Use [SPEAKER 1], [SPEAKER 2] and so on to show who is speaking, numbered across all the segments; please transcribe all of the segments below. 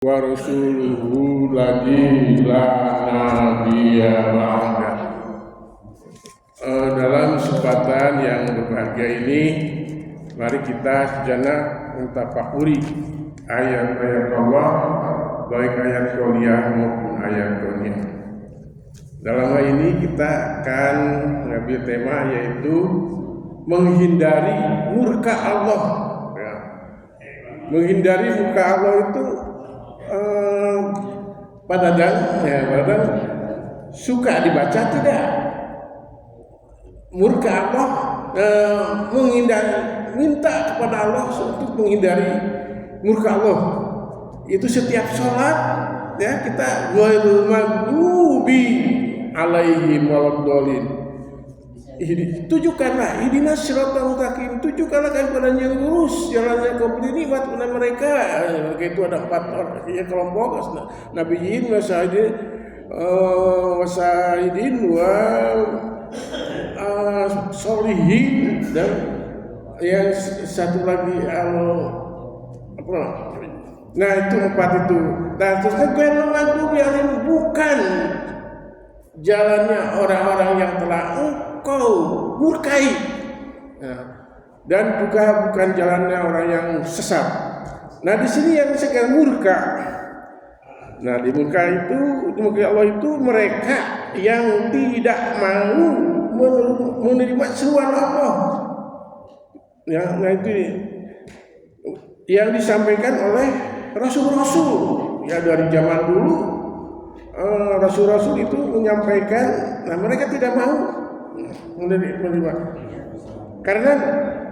[SPEAKER 1] wa rasuluhu ladzi la nabiyya ba'da. Dalam kesempatan yang berbahagia ini, mari kita sejenak mentafakuri ayat-ayat Allah, baik ayat qauliyah maupun ayat kauniyah. Dalam hal ini kita akan mengambil tema yaitu menghindari murka Allah. Ya. Menghindari murka Allah itu padahal suka dibaca tidak? Murka Allah menghindari, minta kepada Allah untuk menghindari murka Allah. Itu setiap sholat ya kita ghairil maghdubi alaihim waladdallin. Tujukanlah ihdinas siratal mustaqim, tujukanlah kepada yang lurus jalannya kau beri nikmat kepada mereka. Itu ada 4 orang ya kelompok nabiyyin wasahidin wa solihin dan yang satu lagi nah itu 4 itu. Nah terusnya ghairil bukan jalannya orang-orang yang telah engkau murkai, dan juga bukan jalannya orang yang sesat. Nah di sini yang sekarang murka. Nah di murka Allah itu mereka yang tidak mau menerima seruan Allah. Ya, nah itu yang disampaikan oleh rasul-rasul ya dari zaman dulu. Rasul-rasul itu menyampaikan, nah mereka tidak mau menerima karena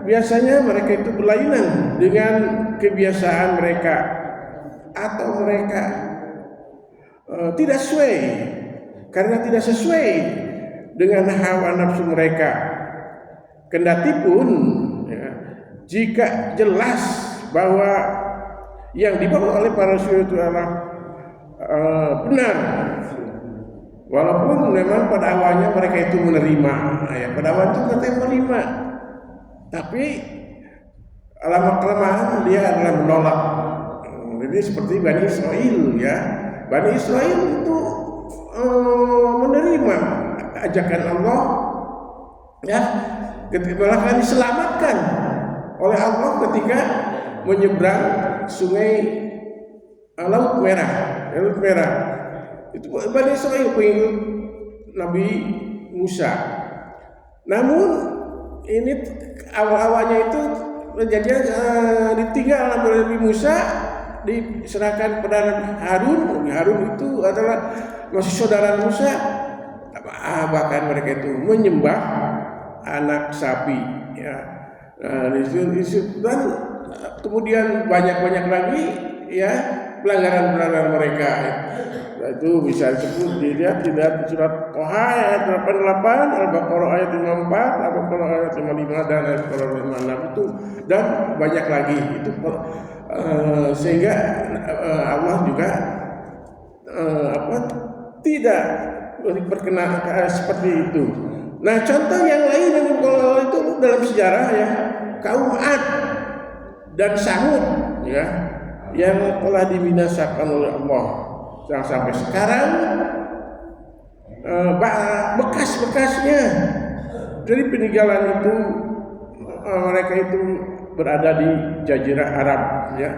[SPEAKER 1] biasanya mereka itu berlainan dengan kebiasaan mereka atau mereka tidak sesuai, karena tidak sesuai dengan hawa nafsu mereka. Kendati pun ya, jika jelas bahwa yang dibawa oleh para rasul itu adalah benar, walaupun memang pada awalnya mereka itu menerima, ya pada awal itu mereka menerima, tapi lama-kelamaan dia adalah menolak. Jadi seperti Bani Israel ya, Bani Israel itu menerima ajakan Allah ya, malah diselamatkan oleh Allah ketika menyeberang sungai Laut Merah. Itu Bani Israel pengikut Nabi Musa. Namun ini awal-awalnya itu kejadian ditinggal Nabi Musa, diserahkan kepada Harun. Harun itu adalah masih saudara Musa. Bahkan mereka itu menyembah anak sapi ya. Nah, dan kemudian banyak lagi ya pelanggaran mereka. Nah, itu bisa disebut dilihat di surat Toha ayat 88, Al-Baqarah ayat 54, Al-Baqarah ayat 55 dan Al-Baqarah 56 itu, dan banyak lagi itu sehingga Allah juga tidak berkenan seperti itu. Nah contoh yang lain yang itu dalam sejarah ya, kaum Ad dan Samud ya, yang telah dibinasakan oleh Allah yang sampai sekarang bekas-bekasnya dari peninggalan itu mereka itu berada di Jazirah Arab ya.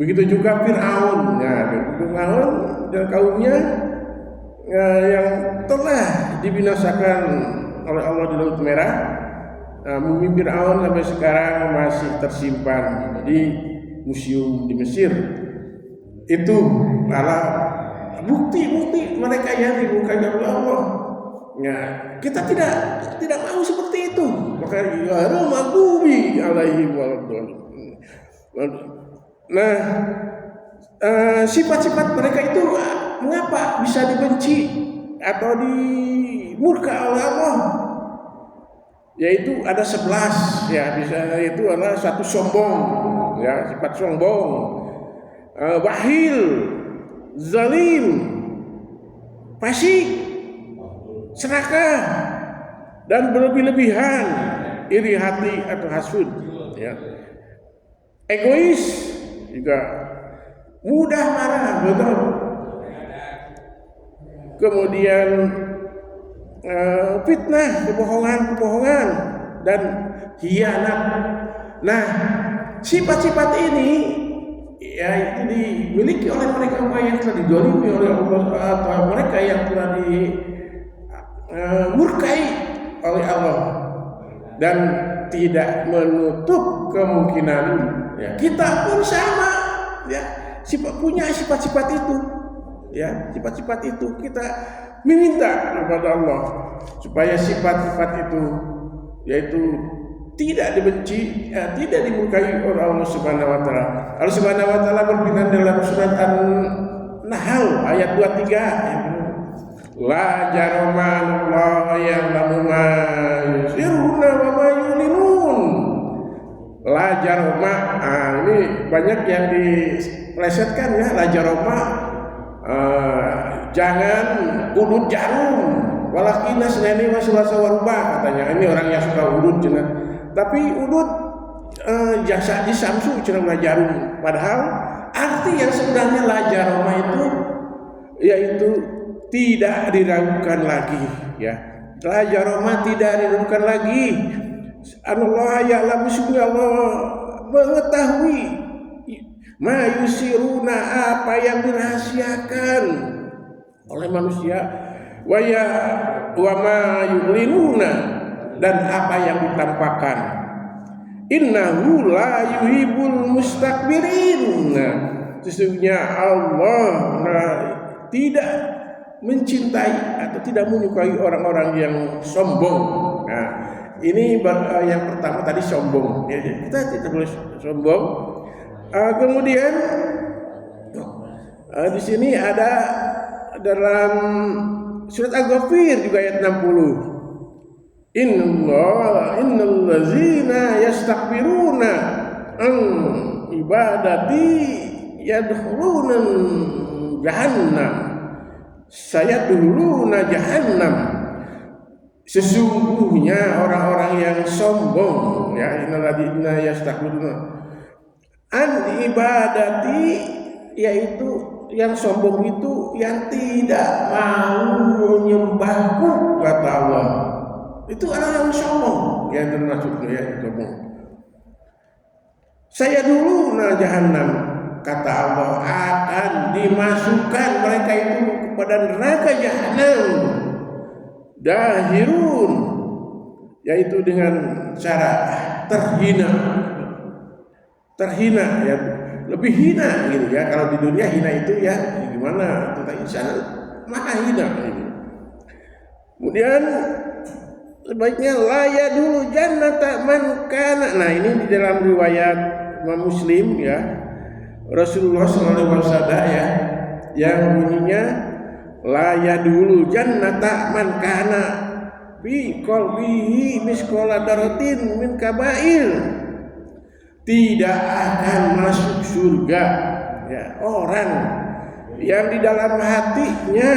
[SPEAKER 1] Begitu juga Fir'aun ya, Fir'aun dan kaumnya yang telah dibinasakan oleh Allah di Laut Merah. Mumi Fir'aun sampai sekarang masih tersimpan di museum di Mesir. Itu adalah bukti-bukti mereka yang dimurkai oleh Allah. Ya, kita tidak mau seperti itu. Maka ghairil maghdubi alaihim waladdallin. Nah, sifat-sifat mereka itu mengapa bisa dibenci atau dimurka oleh Allah? Yaitu ada 11 ya, bisa itu adalah satu sombong ya, sifat sombong, bakhil, zalim, fasik, serakah, dan berlebih-lebihan, iri hati atau hasud ya, egois juga mudah marah, betul. Kemudian fitnah, kebohongan dan hianat. Nah, sifat-sifat ini ya itu dimiliki oleh mereka yang telah dizalimi oleh Allah, atau mereka yang telah dimurkai oleh Allah, dan tidak menutup kemungkinan ya kita pun sama ya punya sifat-sifat itu ya, sifat-sifat itu kita meminta kepada Allah supaya sifat-sifat itu yaitu tidak dibenci, tidak dimurkai oleh Allah Subhanahu wa taala. Allah Subhanahu wa taala berfirman dalam surat An-Nahl ayat 23, la jarama Allah ya'lamu ma yusirruna wa ma yulinun. La jarama, ini banyak yang diplesetkan ya, la jarama, jangan udut jarum, walakina seneni wasulasa warubah, katanya. Ini orang yang suka udut cenah. Tapi udut jasa di samsu cenah jarum. Padahal arti yang sebenarnya la jarama itu yaitu tidak diragukan lagi ya. La jarama tidak diragukan lagi. Allah ya'lamu, Allah mengetahui ma yusiruna, apa yang dirahasiakan oleh manusia, wa ma yulinuna, dan apa yang ditampakkan. Innahu la yuhibbul mustakbirin. Sesungguhnya Allah tidak mencintai atau tidak menyukai orang-orang yang sombong. Nah, ini yang pertama tadi sombong. Ya, kita tidak boleh sombong. Kemudian di sini ada dalam surat Al-Ghafir juga ayat 60. Innal ladzina yastakbiruna an ibadati yadkhuluna jahannam sayadkhuluna jahannam. Sesungguhnya orang-orang yang sombong ya, innal ladzina yastakbiruna an ibadati, yaitu yang sombong itu yang tidak mau menyembahku, kata Allah. Itu orang yang sombong yang termasuk ya sombong. Saya dulu jahannam, kata Allah, akan dimasukkan mereka itu kepada neraka jahannam dahirun, yaitu dengan cara terhina ya, lebih hina gitu ya. Kalau di dunia hina itu ya gimana, tentang insan maha hina gitu. Kemudian sebaiknya laya dulu jannata man kana. Nah, ini di dalam riwayat Imam Muslim ya, Rasulullah SAW ya, yang bunyinya laya dulu jannata man kana fi qalbihi misqala daratin min kabair. Tidak akan masuk surga ya orang yang di dalam hatinya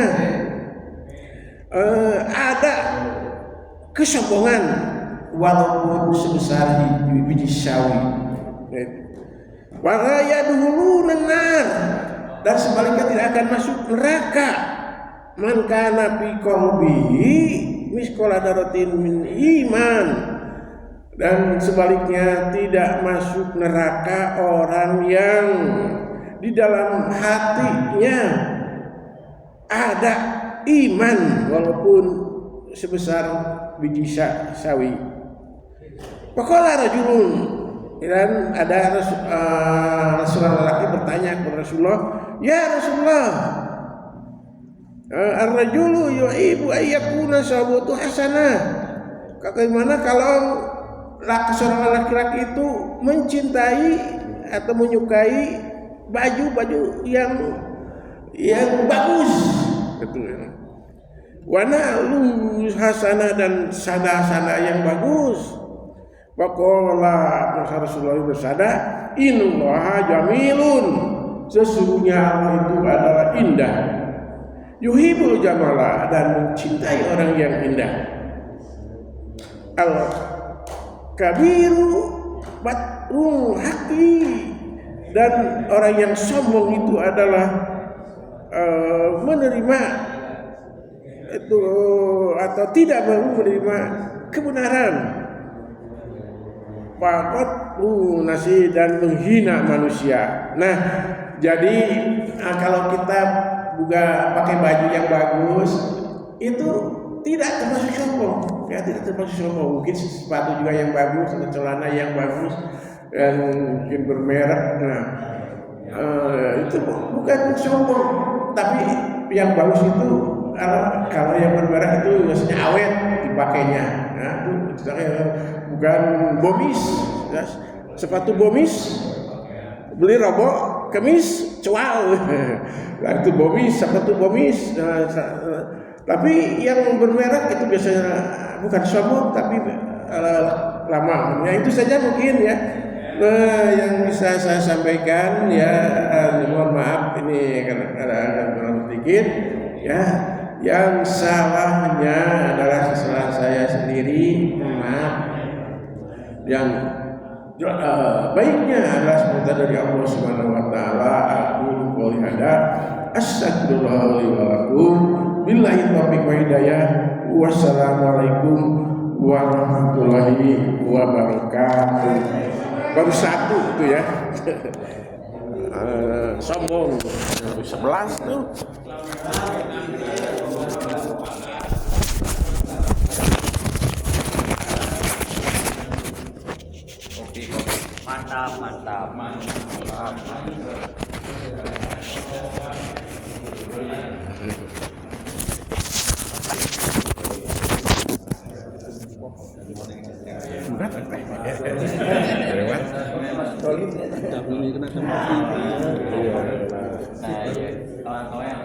[SPEAKER 1] ada kesombongan walaupun sebesar biji sawi. Wa yadkhuluna nar, dan sebaliknya tidak akan masuk neraka man kana fi qalbihi misqala daratin min iman, dan sebaliknya tidak masuk neraka orang yang di dalam hatinya ada iman walaupun sebesar biji sawi. Faqala rajulun, dan ada Rasulullah laki bertanya kepada Rasulullah, ya Rasulullah, ar-rajulu yuhibbu ayyakuna sabutu hasanah. Bagaimana kalau seorang laki-laki itu mencintai atau menyukai baju-baju yang bagus, gitu ya. Wana lu hasanah, dan sana yang bagus. Waqala Rasulullah bersabda, innallaha jamilun, sesungguhnya Allah itu adalah indah. Yuhibbul jamala, dan mencintai orang yang indah. Al kabiru batrul haqi, Dan orang yang sombong itu adalah menerima itu atau tidak mau menerima kebenaran. Pakot nasi dan menghina manusia. Nah, jadi kalau kita juga pakai baju yang bagus itu tidak termasuk sombong, ya tidak termasuk sombong. Mungkin sepatu juga yang bagus atau celana yang bagus yang mungkin bermerek. Nah, itu bukan sombong, tapi yang bagus itu kalau yang bermerek itu biasanya awet dipakainya. Nah, itu bukan bomis, ya. Sepatu bomis beli robok, kemis cual. Nah, itu bomis, sepatu bomis. Tapi yang bermerek itu biasanya bukan sombong, tapi lama. Ya itu saja mungkin ya. Yang bisa saya sampaikan ya, mohon maaf ini karena ada sedikit ya. Yang salahnya adalah kesalahan saya sendiri, maaf. Yang baiknya adalah semoga dari Allah Subhanahu wa taala. Aku qouli hada astagfirullah li wa lakum billahi taufiq wa hidayah. Wassalamualaikum warahmatullahi wabarakatuh. Baru satu itu ya. Sombong 11 tuh.
[SPEAKER 2] Mantap.
[SPEAKER 1] Kawan-kawan